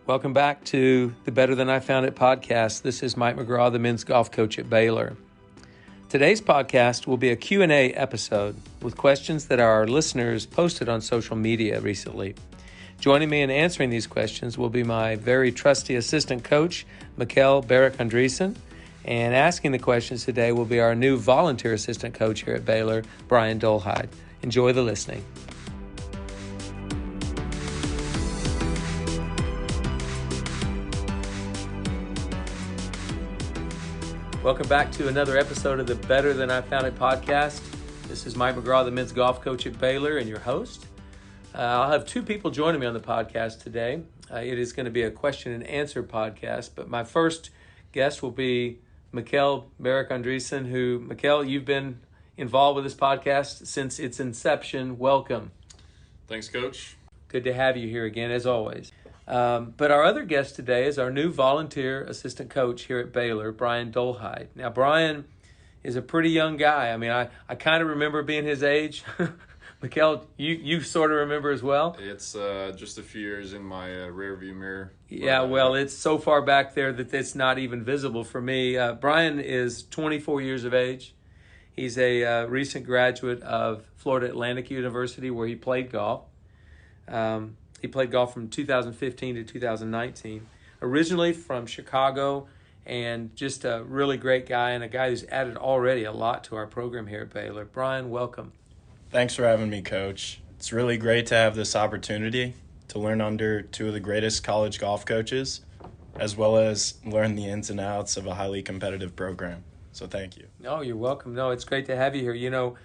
Welcome back to the Better Than I Found It podcast. This is Mike McGraw, the men's golf coach at Baylor. Today's podcast will be a Q&A episode with questions that our listeners posted on social media recently. Joining me in answering these questions will be my very trusty assistant coach, Mikkel Bjerch-Andresen, and asking the questions today will be our new volunteer assistant coach here at Baylor, Brian Dolhide. Enjoy the listening. Welcome back to another episode of the Better Than I Found It podcast. This is Mike McGraw, the men's golf coach at Baylor, and your host. I'll have two people joining me on the podcast today. It is going to be a question and answer podcast, but my first guest will be Mikkel Bjerch-Andresen, who, Mikkel, you've been involved with this podcast since its inception. Welcome. Thanks, Coach. Good to have you here again, as always. But our other guest today is our new volunteer assistant coach here at Baylor, Brian Dolhide. Now, Brian is a pretty young guy. I mean, I kind of remember being his age. Mikkel, you sort of remember as well? It's just a few years in my rearview mirror. Yeah, well, it's so far back there that it's not even visible for me. Brian is 24 years of age. He's a recent graduate of Florida Atlantic University, where he played golf. He played golf from 2015 to 2019. Originally from Chicago, and just a really great guy and a guy who's added already a lot to our program here at Baylor. Brian, welcome. Thanks for having me, Coach. It's really great to have this opportunity to learn under two of the greatest college golf coaches, as well as learn the ins and outs of a highly competitive program. So thank you. No, you're welcome. No, it's great to have you here. You know,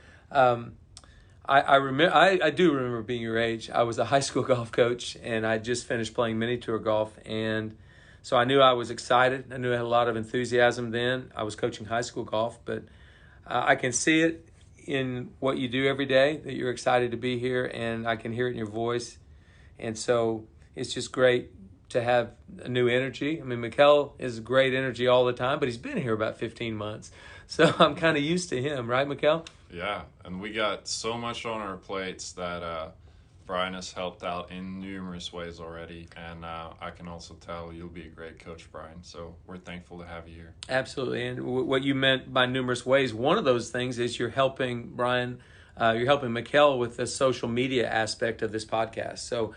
I do remember being your age. I was a high school golf coach, and I just finished playing mini tour golf, and so I knew I was excited. I knew I had a lot of enthusiasm then. I was coaching high school golf, but I can see it in what you do every day, that you're excited to be here, and I can hear it in your voice. And so it's just great to have a new energy. I mean, Mikkel is great energy all the time, but he's been here about 15 months. So I'm kind of used to him, right, Mikkel? Yeah, and we got so much on our plates that Brian has helped out in numerous ways already, and I can also tell you'll be a great coach, Brian, so we're thankful to have you here. Absolutely, and what you meant by numerous ways, one of those things is you're helping Brian, you're helping Mikkel with the social media aspect of this podcast. So,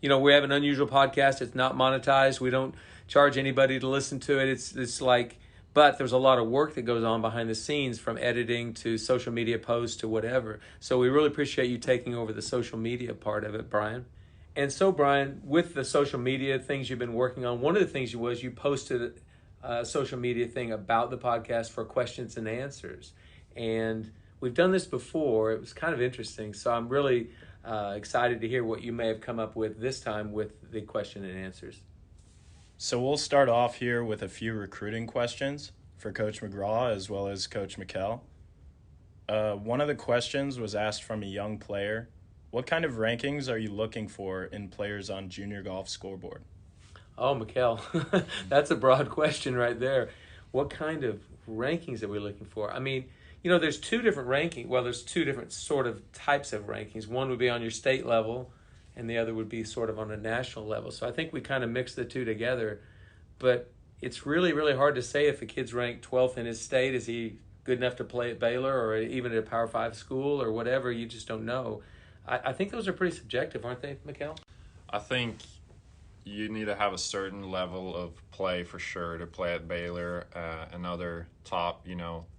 you know, we have an unusual podcast. It's not monetized. We don't charge anybody to listen to it. It's like, but there's a lot of work that goes on behind the scenes, from editing to social media posts to whatever. So we really appreciate you taking over the social media part of it, Brian. And so, Brian, with the social media things you've been working on, one of the things you posted a social media thing about the podcast for questions and answers. And we've done this before. It was kind of interesting. So I'm really excited to hear what you may have come up with this time with the question and answers. So we'll start off here with a few recruiting questions for Coach McGraw as well as Coach Mikkel. One of the questions was asked from a young player. What kind of rankings are you looking for in players on Junior Golf Scoreboard? Oh, Mikkel, that's a broad question right there. What kind of rankings are we looking for? I mean, you know, there's two different rankings. Well, there's two different sort of types of rankings. One would be on your state level, and the other would be sort of on a national level. So I think we kind of mix the two together. But it's really, really hard to say if a kid's ranked 12th in his state. Is he good enough to play at Baylor or even at a Power 5 school or whatever? You just don't know. I think those are pretty subjective, aren't they, Mikkel? I think you need to have a certain level of play for sure to play at Baylor and other top,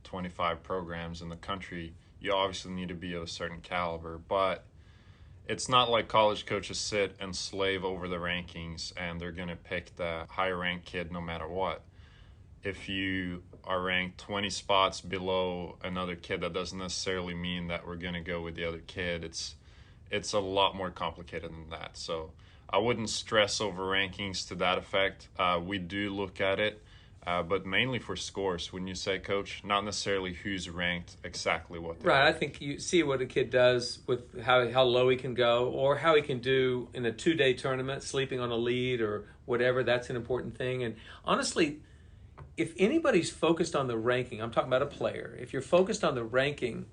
25 programs in the country. You obviously need to be of a certain caliber, but it's not like college coaches sit and slave over the rankings and they're going to pick the higher-ranked kid no matter what. If you are ranked 20 spots below another kid, that doesn't necessarily mean that we're going to go with the other kid. It's a lot more complicated than that. So I wouldn't stress over rankings to that effect. We do look at it, but mainly for scores. When you say, Coach, not necessarily who's ranked exactly what they Right. are. I think you see what a kid does with how low he can go, or how he can do in a 2-day tournament, sleeping on a lead or whatever. That's an important thing. And honestly, if anybody's focused on the ranking, I'm talking about a player. If you're focused on the ranking,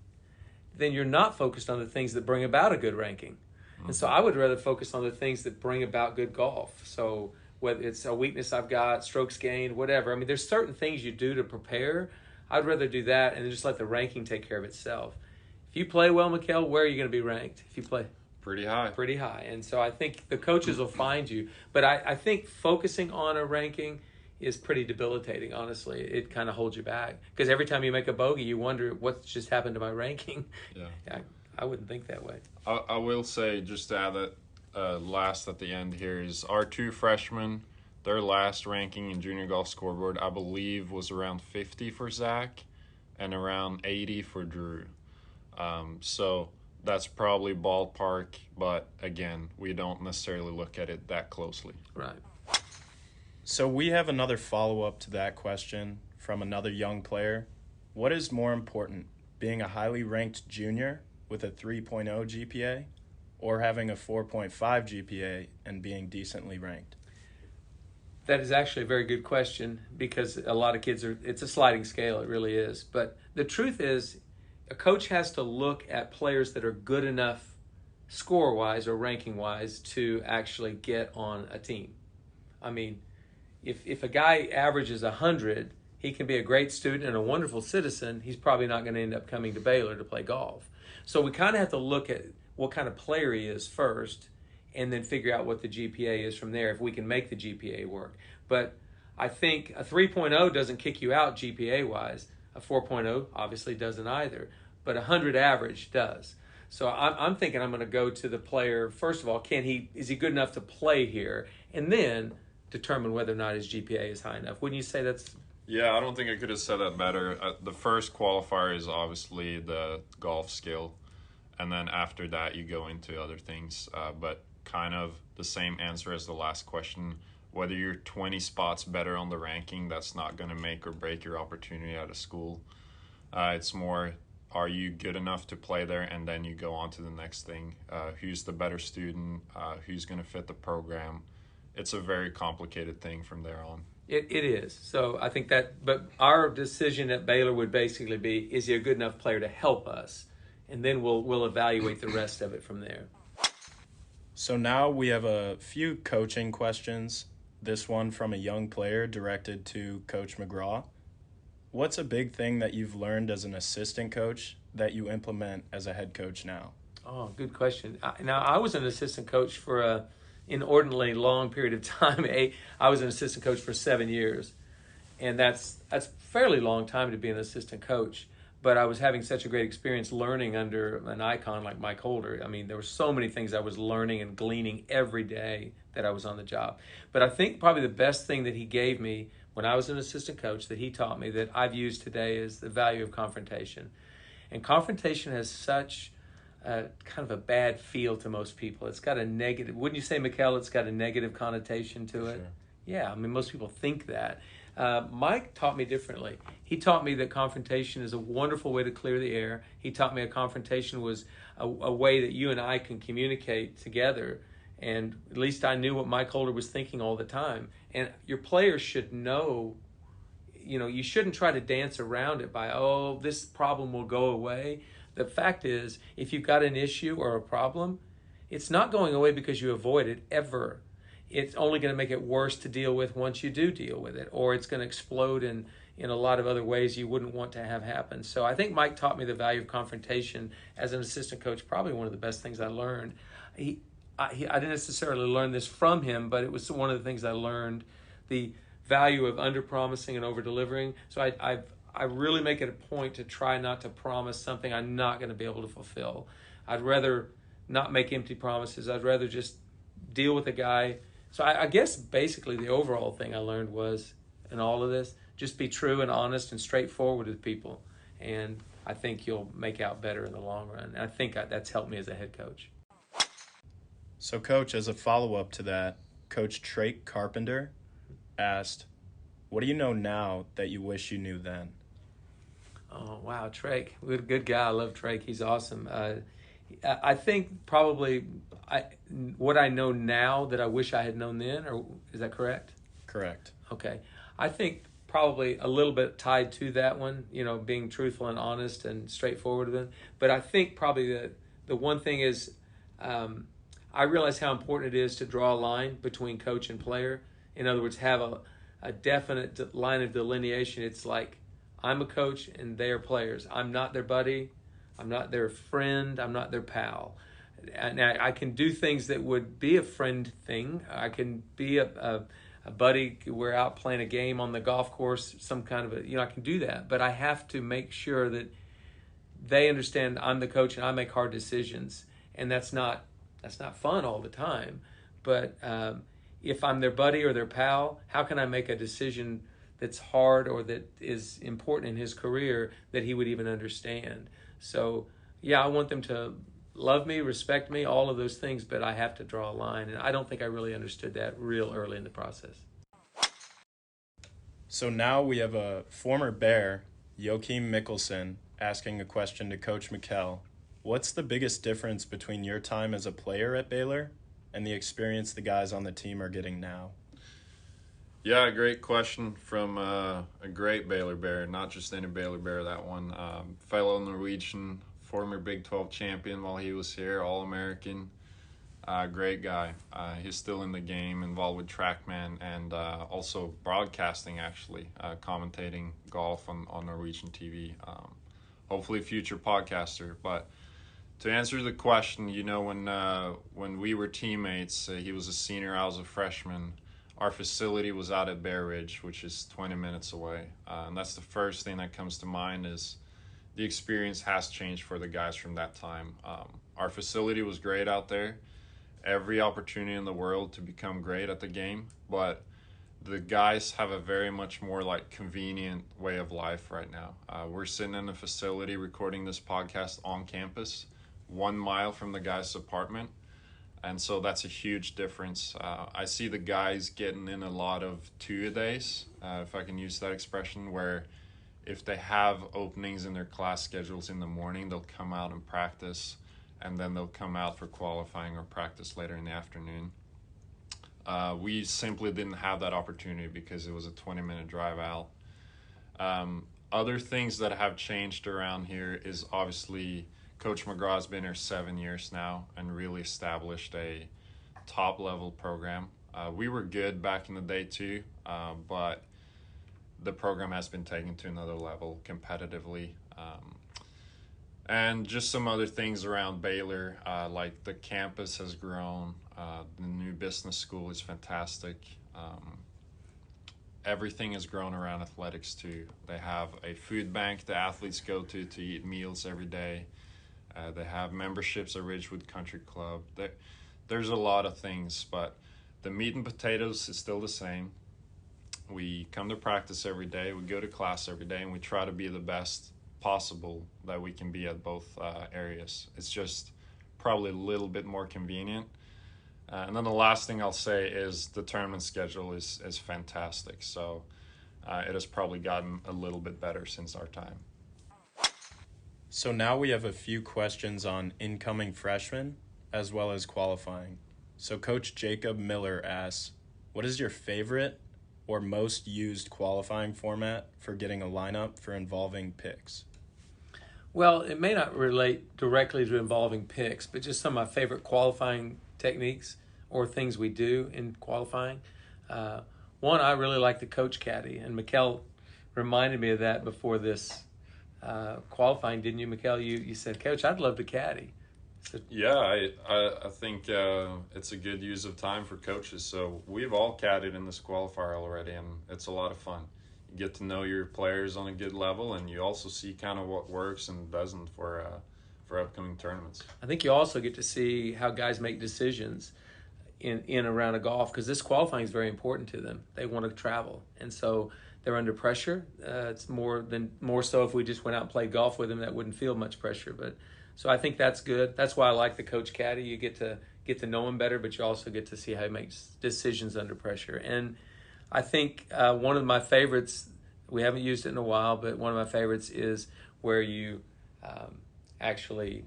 then you're not focused on the things that bring about a good ranking. And so I would rather focus on the things that bring about good golf. So whether it's a weakness I've got, strokes gained, whatever. I mean, there's certain things you do to prepare. I'd rather do that and then just let the ranking take care of itself. If you play well, Mikkel, where are you going to be ranked? If you play Pretty high. pretty high. And so I think the coaches will find you. But I think focusing on a ranking is pretty debilitating, honestly. It kind of holds you back. Because every time you make a bogey, you wonder what's just happened to my ranking. Yeah. I wouldn't think that way. I will say, just to add that last at the end here, is our two freshmen, their last ranking in Junior Golf Scoreboard, I believe, was around 50 for Zach and around 80 for Drew. So that's probably ballpark, but again, we don't necessarily look at it that closely. Right. So we have another follow-up to that question from another young player. What is more important, being a highly ranked junior with a 3.0 GPA or having a 4.5 GPA and being decently ranked? That is actually a very good question because a lot of kids it's a sliding scale, it really is. But the truth is, a coach has to look at players that are good enough score-wise or ranking-wise to actually get on a team. I mean, if a guy averages 100, he can be a great student and a wonderful citizen. He's probably not going to end up coming to Baylor to play golf. So we kind of have to look at what kind of player he is first and then figure out what the GPA is from there if we can make the GPA work. But I think a 3.0 doesn't kick you out GPA-wise. A 4.0 obviously doesn't either. But 100 average does. So I'm thinking I'm going to go to the player, first of all, is he good enough to play here? And then determine whether or not his GPA is high enough. Wouldn't you say that's... Yeah, I don't think I could have said that better. The first qualifier is obviously the golf skill. And then after that, you go into other things. But kind of the same answer as the last question. Whether you're 20 spots better on the ranking, that's not going to make or break your opportunity at a school. It's more, are you good enough to play there? And then you go on to the next thing. Who's the better student? Who's going to fit the program? It's a very complicated thing from there on. It is. So I think that, but our decision at Baylor would basically be, is he a good enough player to help us? And then we'll evaluate the rest of it from there. So now we have a few coaching questions. This one from a young player directed to Coach McGraw. What's a big thing that you've learned as an assistant coach that you implement as a head coach now? Oh, good question. Now, I was an assistant coach for an inordinately long period of time. I was an assistant coach for 7 years, and that's a fairly long time to be an assistant coach. But I was having such a great experience learning under an icon like Mike Holder. I mean, there were so many things I was learning and gleaning every day that I was on the job. But I think probably the best thing that he gave me when I was an assistant coach that he taught me that I've used today is the value of confrontation. And confrontation has such kind of a bad feel to most people. It's got a negative, wouldn't you say, Mikkel, it's got a negative connotation to it? Sure. Yeah, I mean, most people think that. Mike taught me differently. He taught me that confrontation is a wonderful way to clear the air. He taught me a confrontation was a way that you and I can communicate together. And at least I knew what Mike Holder was thinking all the time. And your players should know, you shouldn't try to dance around it by, this problem will go away. The fact is, if you've got an issue or a problem, it's not going away because you avoid it ever. It's only going to make it worse to deal with once you do deal with it, or it's going to explode in a lot of other ways you wouldn't want to have happen. So I think Mike taught me the value of confrontation as an assistant coach, probably one of the best things I learned. I didn't necessarily learn this from him, but it was one of the things I learned, the value of under-promising and over-delivering. So I really make it a point to try not to promise something I'm not going to be able to fulfill. I'd rather not make empty promises. I'd rather just deal with the guy. So I guess basically the overall thing I learned was, in all of this, just be true and honest and straightforward with people. And I think you'll make out better in the long run. And I think that's helped me as a head coach. So, Coach, as a follow-up to that, Coach Trake Carpenter asked, what do you know now that you wish you knew then? Oh, wow, Trake. Good guy. I love Trake. He's awesome. I think probably what I know now that I wish I had known then, or is that correct? Correct. Okay. I think probably a little bit tied to that one, being truthful and honest and straightforward with them. But I think probably the one thing is I realize how important it is to draw a line between coach and player. In other words, have a definite line of delineation. It's like, I'm a coach and they are players. I'm not their buddy. I'm not their friend. I'm not their pal. And I can do things that would be a friend thing. I can be a buddy. We're out playing a game on the golf course, some kind of I can do that. But I have to make sure that they understand I'm the coach and I make hard decisions. And that's not fun all the time. But if I'm their buddy or their pal, how can I make a decision that's hard or that is important in his career that he would even understand? So, yeah, I want them to love me, respect me, all of those things, but I have to draw a line. And I don't think I really understood that real early in the process. So now we have a former Bear, Joachim Mikkelsen, asking a question to Coach Mikkel. What's the biggest difference between your time as a player at Baylor and the experience the guys on the team are getting now? Yeah, great question from a great Baylor Bear, not just any Baylor Bear, that one. Fellow Norwegian, former Big 12 champion while he was here, All-American. Great guy. He's still in the game, involved with TrackMan and also broadcasting, actually, commentating golf on Norwegian TV. Hopefully a future podcaster. But to answer the question, when we were teammates, he was a senior, I was a freshman. Our facility was out at Bear Ridge, which is 20 minutes away. And that's the first thing that comes to mind is the experience has changed for the guys from that time. Our facility was great out there. Every opportunity in the world to become great at the game. But the guys have a very much more convenient way of life right now. We're sitting in a facility recording this podcast on campus, 1 mile from the guy's apartment. And so that's a huge difference. I see the guys getting in a lot of two-a-days, if I can use that expression, where if they have openings in their class schedules in the morning, they'll come out and practice, and then they'll come out for qualifying or practice later in the afternoon. We simply didn't have that opportunity because it was a 20-minute drive out. Other things that have changed around here is obviously Coach McGraw has been here 7 years now and really established a top-level program. We were good back in the day too, but the program has been taken to another level competitively. And just some other things around Baylor, like the campus has grown. The new business school is fantastic. Everything has grown around athletics too. They have a food bank the athletes go to eat meals every day. They have memberships at Ridgewood Country Club. There's a lot of things, but the meat and potatoes is still the same. We come to practice every day, we go to class every day, and we try to be the best possible that we can be at both areas. It's just probably a little bit more convenient. And then the last thing I'll say is the tournament schedule is fantastic. So it has probably gotten a little bit better since our time. So now we have a few questions on incoming freshmen as well as qualifying. So Coach Jacob Miller asks, what is your favorite or most used qualifying format for getting a lineup for involving picks? Well, it may not relate directly to involving picks, but just some of my favorite qualifying techniques or things we do in qualifying. One, I really like the coach caddy, and Mikkel reminded me of that before this qualifying, didn't you, Mikkel? You said, Coach, I'd love to caddy. So, yeah, I think it's a good use of time for coaches. So we've all caddied in this qualifier already, and it's a lot of fun. You get to know your players on a good level, and you also see kind of what works and doesn't for upcoming tournaments. I think you also get to see how guys make decisions in a round of golf, because this qualifying is very important to them. They want to travel, and so they're under pressure. It's more so if we just went out and played golf with them, that wouldn't feel much pressure. But so I think that's good. That's why I like the coach caddy. You get to know him better, but you also get to see how he makes decisions under pressure. And I think one of my favorites, we haven't used it in a while, but one of my favorites is where you actually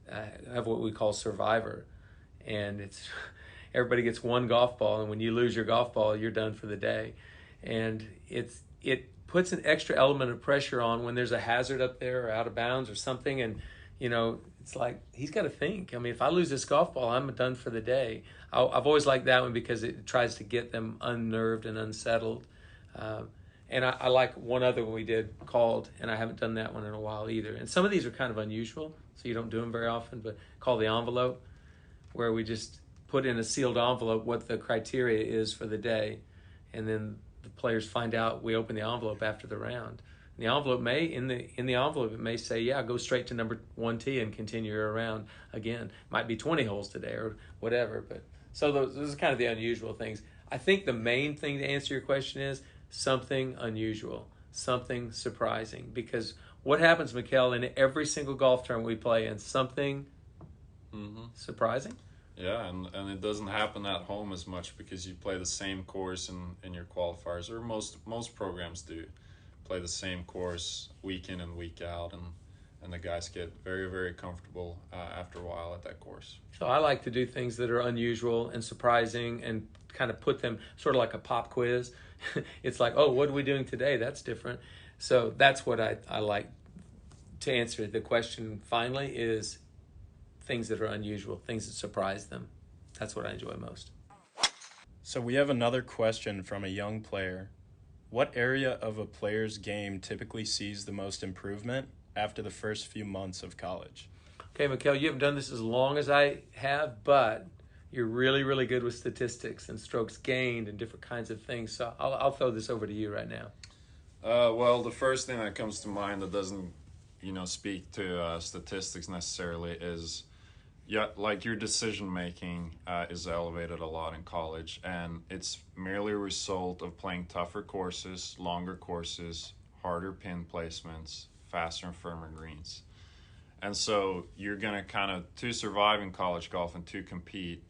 have what we call Survivor, and it's everybody gets one golf ball, and when you lose your golf ball, you're done for the day. And it puts an extra element of pressure on when there's a hazard up there or out of bounds or something, and it's like he's got to think. I mean, if I lose this golf ball, I'm done for the day. I've always liked that one because it tries to get them unnerved and unsettled. And I like one other one we did called, and I haven't done that one in a while either. And some of these are kind of unusual, so you don't do them very often, but called the envelope, where we just put in a sealed envelope what the criteria is for the day, and then the players find out. We open the envelope after the round. And the envelope may in the envelope it may say, yeah, go straight to number 1 tee and continue your round again. Might be 20 holes today or whatever. But so those are kind of the unusual things. I think the main thing to answer your question is something unusual, something surprising. Because what happens, Mikkel, in every single golf tournament we play in, something surprising? Yeah, and it doesn't happen at home as much because you play the same course in your qualifiers, or most programs do play the same course week in and week out, and the guys get very, very comfortable after a while at that course. So I like to do things that are unusual and surprising and kind of put them sort of like a pop quiz. It's like, oh, what are we doing today? That's different. So that's what I like to answer. The question finally is things that are unusual, things that surprise them. That's what I enjoy most. So we have another question from a young player. What area of a player's game typically sees the most improvement after the first few months of college? Okay, Mikkel, you haven't done this as long as I have, but you're really, really good with statistics and strokes gained and different kinds of things. So I'll throw this over to you right now. Well, the first thing that comes to mind that doesn't, speak to statistics necessarily is, like your decision making is elevated a lot in college, and it's merely a result of playing tougher courses, longer courses, harder pin placements, faster and firmer greens. And so you're going to to survive in college golf and to compete,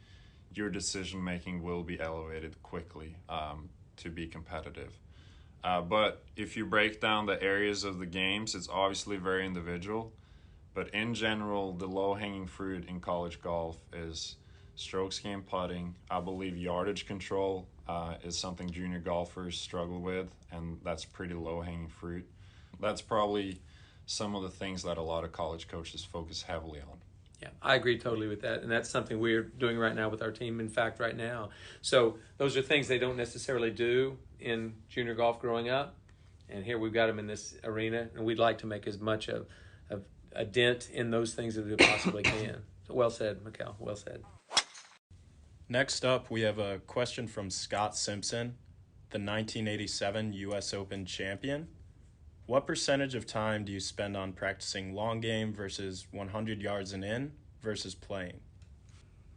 your decision making will be elevated quickly to be competitive. But if you break down the areas of the games, it's obviously very individual. But in general, the low-hanging fruit in college golf is strokes gained putting. I believe yardage control is something junior golfers struggle with, and that's pretty low-hanging fruit. That's probably some of the things that a lot of college coaches focus heavily on. Yeah, I agree totally with that. And that's something we're doing right now with our team, in fact, right now. So those are things they don't necessarily do in junior golf growing up. And here we've got them in this arena, and we'd like to make as much of a dent in those things as we possibly can. So well said, Mikkel. Well said. Next up, we have a question from Scott Simpson, the 1987 U.S. Open champion. What percentage of time do you spend on practicing long game versus 100 yards and in versus playing?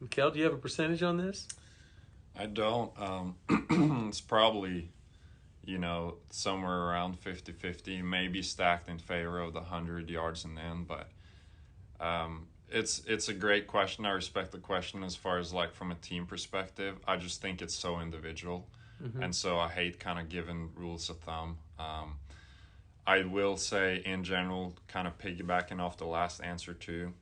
Mikkel, do you have a percentage on this? I don't. It's probably, somewhere around 50-50, maybe stacked in favor of the 100 yards and in, but it's a great question. I respect the question as far as from a team perspective. I just think it's so individual, and so I hate kind of giving rules of thumb. I will say in general, kind of piggybacking off the last answer too,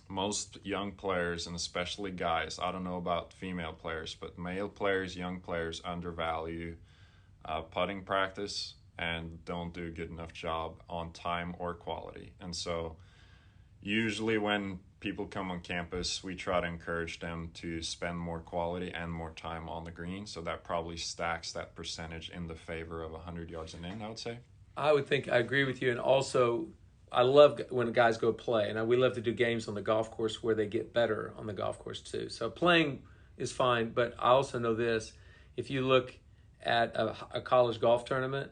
most young players, and especially guys, I don't know about female players, but male players, young players undervalue putting practice and don't do a good enough job on time or quality. And so usually when people come on campus, we try to encourage them to spend more quality and more time on the green. So that probably stacks that percentage in the favor of 100 yards and in, I would say. I would think I agree with you. And also, I love when guys go play. And we love to do games on the golf course where they get better on the golf course too. So playing is fine. But I also know this. If you look at a college golf tournament,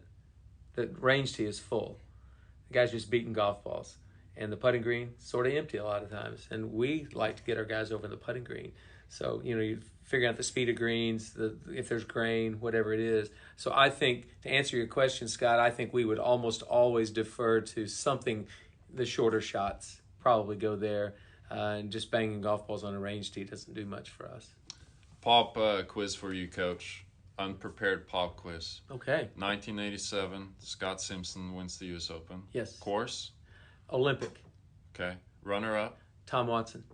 the range tee is full. The guys just beating golf balls. And the putting green sort of empty a lot of times. And we like to get our guys over the putting green. So, you figure out the speed of greens, if there's grain, whatever it is. So I think, to answer your question, Scott, I think we would almost always defer to something, the shorter shots probably go there. And just banging golf balls on a range tee doesn't do much for us. Pop quiz for you, Coach. Unprepared pop quiz. Okay. 1987, Scott Simpson wins the U.S. Open. Yes. Course? Olympic. Okay. Runner-up? Tom Watson.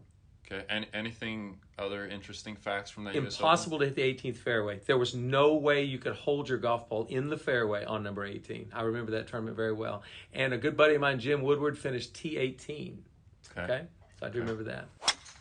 Okay. Anything other interesting facts from that U.S. Open? Impossible to hit the 18th fairway. There was no way you could hold your golf ball in the fairway on number 18. I remember that tournament very well. And a good buddy of mine, Jim Woodward, finished T18. Okay. So I do remember that.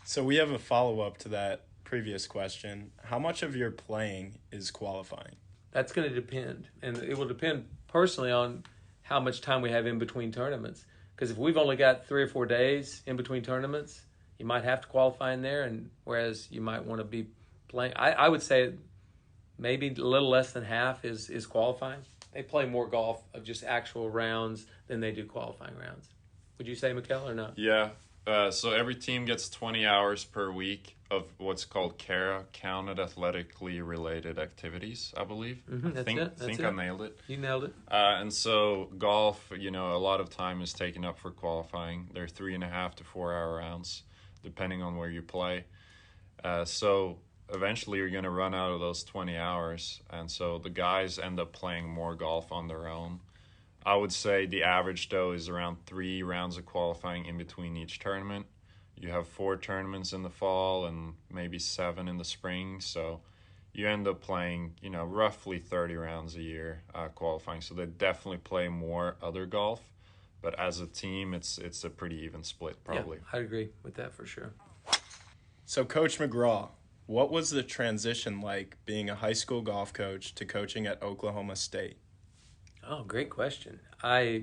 So we have a follow-up to that previous question. How much of your playing is qualifying? That's going to depend. And it will depend personally on how much time we have in between tournaments. Because if we've only got 3 or 4 days in between tournaments, you might have to qualify in there, and whereas you might want to be playing. I would say maybe a little less than half is qualifying. They play more golf of just actual rounds than they do qualifying rounds. Would you say, Mikkel, or not? Yeah. So every team gets 20 hours per week of what's called CARA, Counted Athletically Related Activities, I believe. That's it. That's it. I nailed it. You nailed it. And so golf, a lot of time is taken up for qualifying. They're 3.5 to 4 hour rounds, depending on where you play. So eventually you're going to run out of those 20 hours. And so the guys end up playing more golf on their own. I would say the average, though, is around 3 rounds of qualifying in between each tournament. You have 4 tournaments in the fall and maybe 7 in the spring. So you end up playing, roughly 30 rounds a year qualifying. So they definitely play more other golf. But as a team, it's a pretty even split, probably. Yeah, I'd agree with that for sure. So Coach McGraw, what was the transition like being a high school golf coach to coaching at Oklahoma State? Oh, great question. There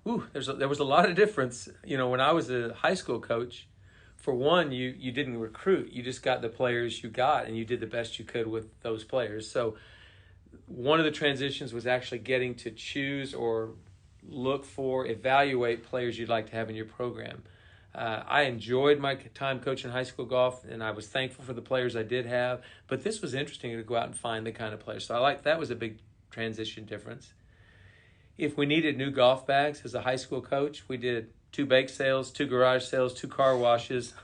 was a lot of difference. When I was a high school coach, for one, you didn't recruit. You just got the players you got, and you did the best you could with those players. So one of the transitions was actually getting to choose or look for, evaluate players you'd like to have in your program. I enjoyed my time coaching high school golf, and I was thankful for the players I did have. But this was interesting to go out and find the kind of players. So that was a big transition difference. If we needed new golf bags as a high school coach, we did 2 bake sales, 2 garage sales, 2 car washes.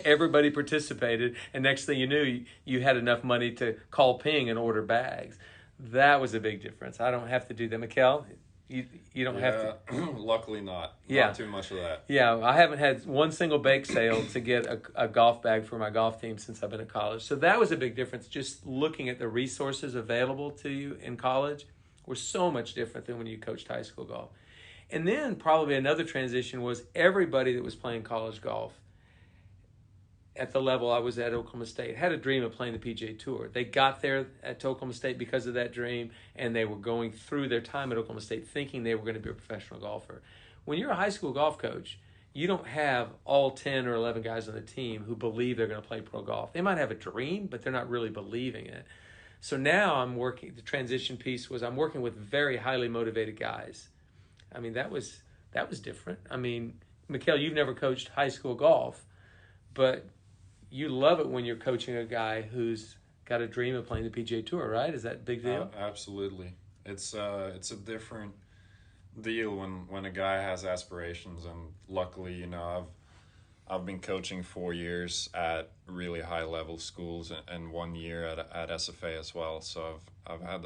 Everybody participated, and next thing you knew, you had enough money to call Ping and order bags. That was a big difference. I don't have to do that. Mikkel, you don't have to. Luckily not. Yeah. Not too much of that. Yeah, I haven't had one single bake sale to get a golf bag for my golf team since I've been in college. So that was a big difference. Just looking at the resources available to you in college were so much different than when you coached high school golf. And then probably another transition was everybody that was playing college golf at the level I was at Oklahoma State had a dream of playing the PGA Tour. They got there at Oklahoma State because of that dream, and they were going through their time at Oklahoma State thinking they were going to be a professional golfer. When you're a high school golf coach, you don't have all 10 or 11 guys on the team who believe they're going to play pro golf. They might have a dream, but they're not really believing it. So now the transition piece was I'm working with very highly motivated guys. I mean, that was different. I mean, Mikkel, you've never coached high school golf, but you love it when you're coaching a guy who's got a dream of playing the PGA Tour, right? Is that a big deal? Absolutely. It's a different deal when a guy has aspirations, and luckily, I've been coaching 4 years at really high level schools and 1 year at SFA as well. So I've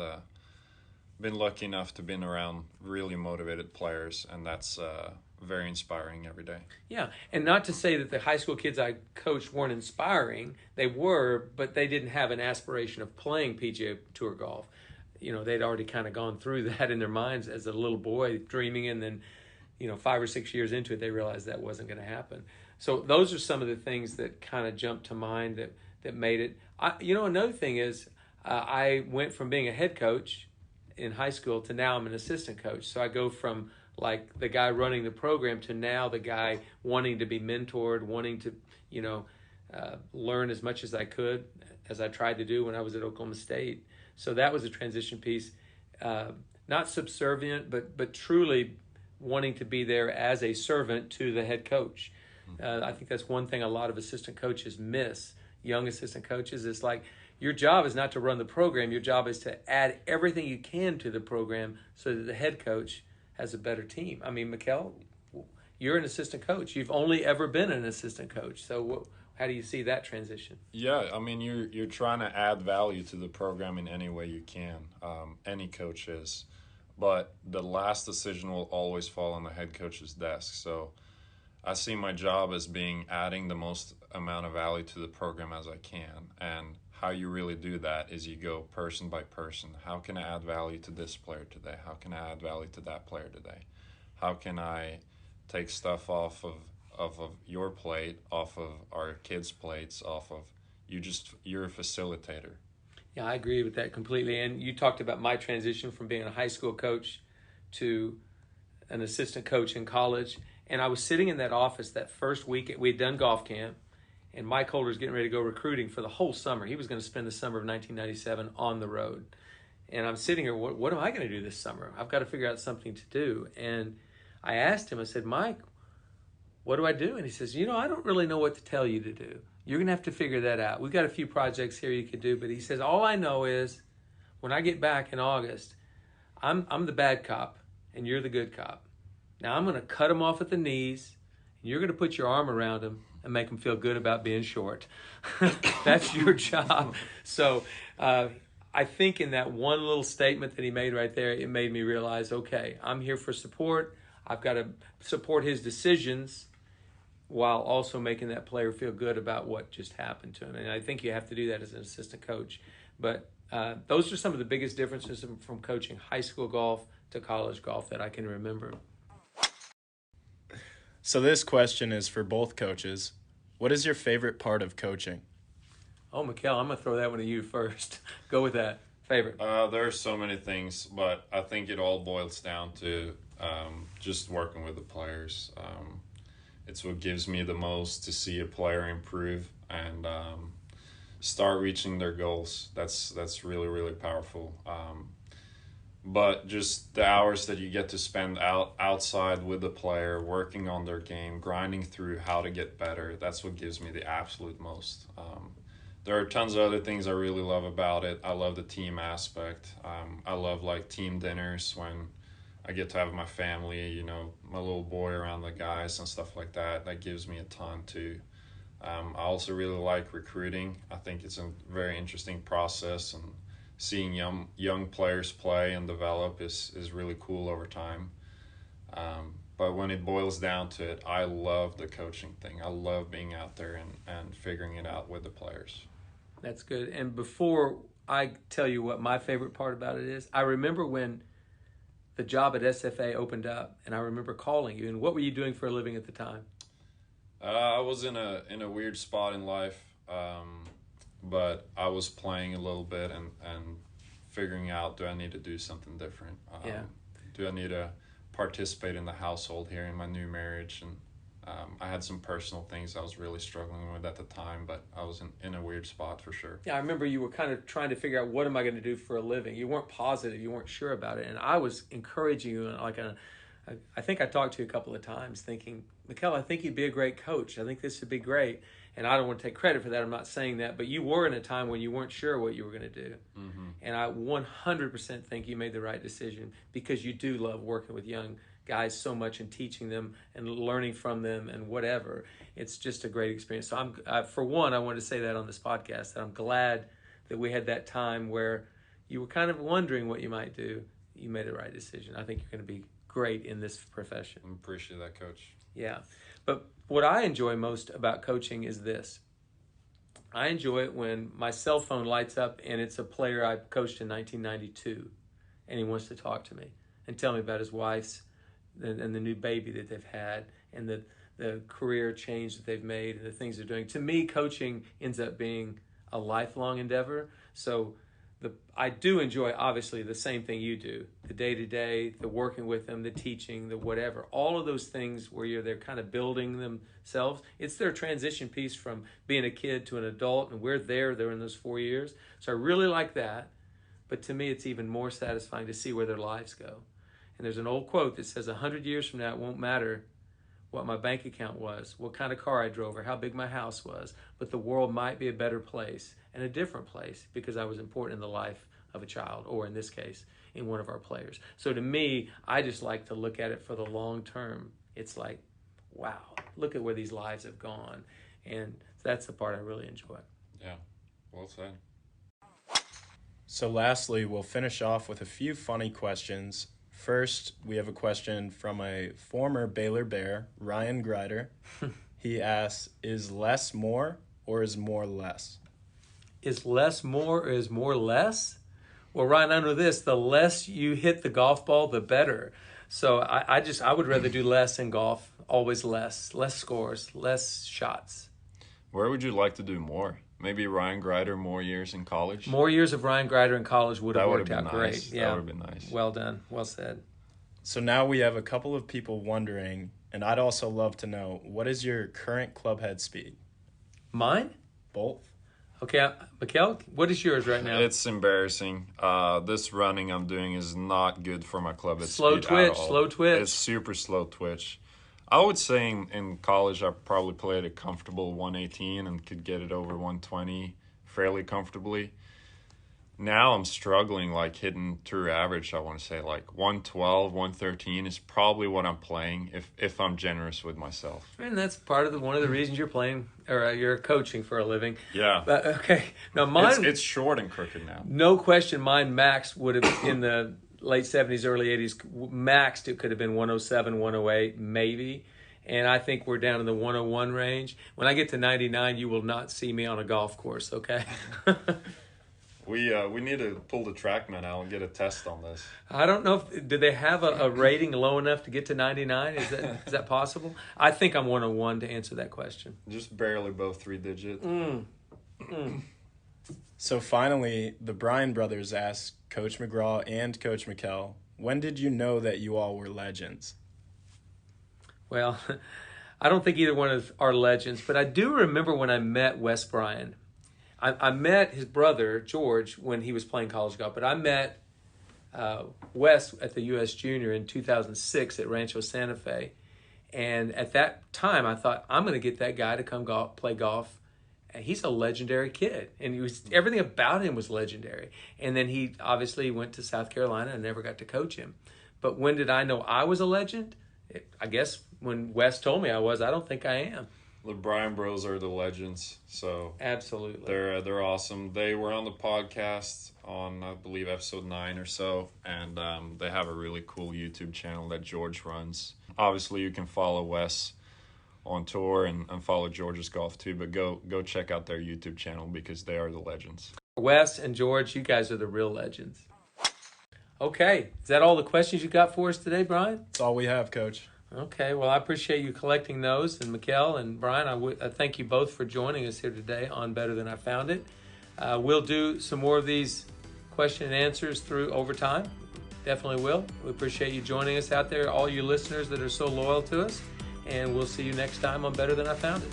been lucky enough to been around really motivated players, and that's very inspiring every day. Yeah, and not to say that the high school kids I coached weren't inspiring. They were, but they didn't have an aspiration of playing PGA Tour golf. They'd already kind of gone through that in their minds as a little boy dreaming, and then, 5 or 6 years into it, they realized that wasn't going to happen. So those are some of the things that kind of jumped to mind that made it. Another thing is I went from being a head coach in high school to now I'm an assistant coach. So I go from like the guy running the program to now the guy wanting to be mentored, wanting to, learn as much as I could, as I tried to do when I was at Oklahoma State. So that was a transition piece, not subservient, but truly wanting to be there as a servant to the head coach. I think that's one thing a lot of assistant coaches miss, young assistant coaches. It's like your job is not to run the program. Your job is to add everything you can to the program so that the head coach has a better team. I mean, Mikkel, you're an assistant coach. You've only ever been an assistant coach. So how do you see that transition? Yeah, I mean, you're trying to add value to the program in any way you can. Any coach is. But the last decision will always fall on the head coach's desk. So I see my job as being adding the most amount of value to the program as I can. And how you really do that is you go person by person. How can I add value to this player today? How can I add value to that player today? How can I take stuff off of of your plate, off of our kids' plates, off of you're a facilitator. Yeah, I agree with that completely. And you talked about my transition from being a high school coach to an assistant coach in college. And I was sitting in that office that first week. We had done golf camp, and Mike Holder's getting ready to go recruiting for the whole summer. He was going to spend the summer of 1997 on the road. And I'm sitting here, what am I going to do this summer? I've got to figure out something to do. And I asked him, I said, Mike, what do I do? And he says, I don't really know what to tell you to do. You're going to have to figure that out. We've got a few projects here you could do. But he says, all I know is when I get back in August, I'm the bad cop and you're the good cop. Now I'm going to cut him off at the knees, and you're going to put your arm around him and make him feel good about being short. That's your job. So I think in that one little statement that he made right there, it made me realize, okay, I'm here for support. I've got to support his decisions while also making that player feel good about what just happened to him. And I think you have to do that as an assistant coach. But those are some of the biggest differences from coaching high school golf to college golf that I can remember. So this question is for both coaches. What is your favorite part of coaching? Oh, Mikkel, I'm going to throw that one to you first. Go with that. Favorite. There are so many things, but I think it all boils down to just working with the players. It's what gives me the most to see a player improve and start reaching their goals. That's really, really powerful. But just the hours that you get to spend outside with the player, working on their game, grinding through how to get better, that's what gives me the absolute most. There are tons of other things I really love about it. I love the team aspect. I love team dinners when I get to have my family, my little boy around the guys and stuff like that. That gives me a ton too. I also really like recruiting. I think it's a very interesting process, and seeing young players play and develop is really cool over time. But when it boils down to it, I love the coaching thing. I love being out there and figuring it out with the players. That's good. And before I tell you what my favorite part about it is, I remember when the job at SFA opened up, and I remember calling you. And what were you doing for a living at the time? I was in a weird spot in life. But I was playing a little bit and figuring out, do I need to do something different? Do I need to participate in the household here in my new marriage? And I had some personal things I was really struggling with at the time, but I was in a weird spot for sure. Yeah, I remember you were kind of trying to figure out, what am I going to do for a living? You weren't positive. You weren't sure about it. And I was encouraging you. I think I talked to you a couple of times thinking, Mikkel, I think you'd be a great coach. I think this would be great. And I don't want to take credit for that. I'm not saying that. But you were in a time when you weren't sure what you were going to do. Mm-hmm. And I 100% think you made the right decision, because you do love working with young guys so much and teaching them and learning from them and whatever. It's just a great experience. So for one, I wanted to say that on this podcast, that I'm glad that we had that time where you were kind of wondering what you might do. You made the right decision. I think you're going to be great in this profession. I appreciate that, Coach. Yeah. But what I enjoy most about coaching is this. I enjoy it when my cell phone lights up and it's a player I coached in 1992, and he wants to talk to me and tell me about his wife's and the new baby that they've had, and the career change that they've made and the things they're doing. To me, coaching ends up being a lifelong endeavor. So I do enjoy, obviously, the same thing you do, the day-to-day, the working with them, the teaching, the whatever, all of those things where they're kind of building themselves. It's their transition piece from being a kid to an adult, and we're there in those 4 years. So I really like that. But to me, it's even more satisfying to see where their lives go. And there's an old quote that says, 100 years from now, it won't matter what my bank account was, what kind of car I drove, or how big my house was, but the world might be a better place and a different place because I was important in the life of a child, or in this case, in one of our players. So to me, I just like to look at it for the long term. It's like, wow, look at where these lives have gone. And that's the part I really enjoy. Yeah, well said. So lastly, we'll finish off with a few funny questions. First, we have a question from a former Baylor Bear, Ryan Grider. He asks, is less more or is more less? Is less more or is more less? Well, Ryan, I know this. The less you hit the golf ball, the better. So I would rather do less in golf, always less scores, less shots. Where would you like to do more? Maybe Ryan Greider, more years in college? More years of Ryan Greider in college would have worked out nice. great. Yeah, that would have been nice. Well done. Well said. So now we have a couple of people wondering, and I'd also love to know, what is your current club head speed? Mine? Both. Okay, Mikkel, what is yours right now? It's embarrassing. This running I'm doing is not good for my club head Slow speed twitch, at all. slow twitch. It's super slow twitch. I would say in college I probably played a comfortable 118 and could get it over 120 fairly comfortably. Now I'm struggling, like hitting true average. I want to say like 112, 113 is probably what I'm playing if I'm generous with myself. And that's part of one of the reasons you're playing or you're coaching for a living. Yeah. But, okay. Now mine, it's short and crooked now. No question, mine max would have in the late 70s, early 80s, maxed it could have been 107, 108, maybe. And I think we're down in the 101 range. When I get to 99, you will not see me on a golf course, okay? We need to pull the TrackMan out and get a test on this. I don't know do they have a rating low enough to get to 99? Is that possible? I think I'm 101 to answer that question. Just barely both 3-digit. So finally, the Bryan brothers asked Coach McGraw and Coach Mikkel, when did you know that you all were legends? Well, I don't think either one of our legends, but I do remember when I met Wes Bryan. I met his brother, George, when he was playing college golf, but I met Wes at the U.S. Junior in 2006 at Rancho Santa Fe. And at that time, I thought, I'm going to get that guy to come play golf. And he's a legendary kid. And everything about him was legendary. And then he obviously went to South Carolina and never got to coach him. But when did I know I was a legend? I guess when Wes told me I was. I don't think I am. The Bryan Bros are the legends, so absolutely they're awesome. They were on the podcast on I believe episode 9 or so, and they have a really cool YouTube channel that George runs. Obviously, you can follow Wes on tour and follow George's golf too, but go check out their YouTube channel because they are the legends. Wes and George, you guys are the real legends. Okay, is that all the questions you got for us today, Brian? That's all we have, Coach. Okay, well, I appreciate you collecting those. And Mikkel and Brian, I thank you both for joining us here today on Better Than I Found It. We'll do some more of these question and answers over time. Definitely will. We appreciate you joining us out there, all you listeners that are so loyal to us. And we'll see you next time on Better Than I Found It.